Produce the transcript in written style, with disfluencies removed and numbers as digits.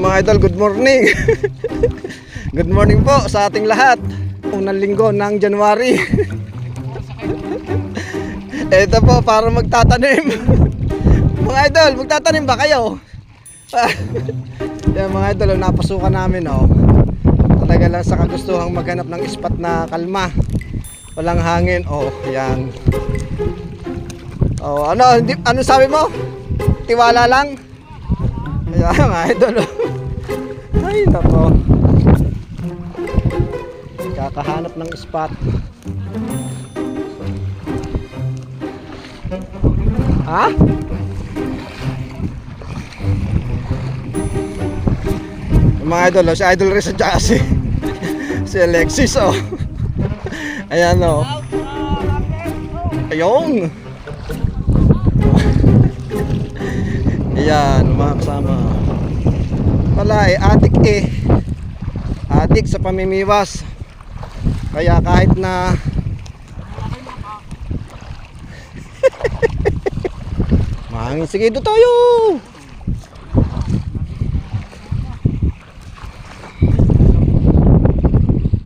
Mga idol, good morning. Good morning po sa ating lahat. Unang linggo ng January. Ito po para magtatanim. Mga idol, magtatanim ba kayo? Yan mga idol, napasukan namin oh. Talaga lang sa kagustuhang maghanap ng spot na kalma. Walang hangin oh, yan. Oh, ano sabi mo? Tiwala lang. Ayan mga idol. Ay nako. Kakahanap ng spot. Ha? Mga idol, si Idol Rez at saka si Alexis oh. Ayan oh. Ayun. Ayan mga kasama. Wala adik adik sa pamimiwas. Kaya kahit na mahangin, sige doon tayo.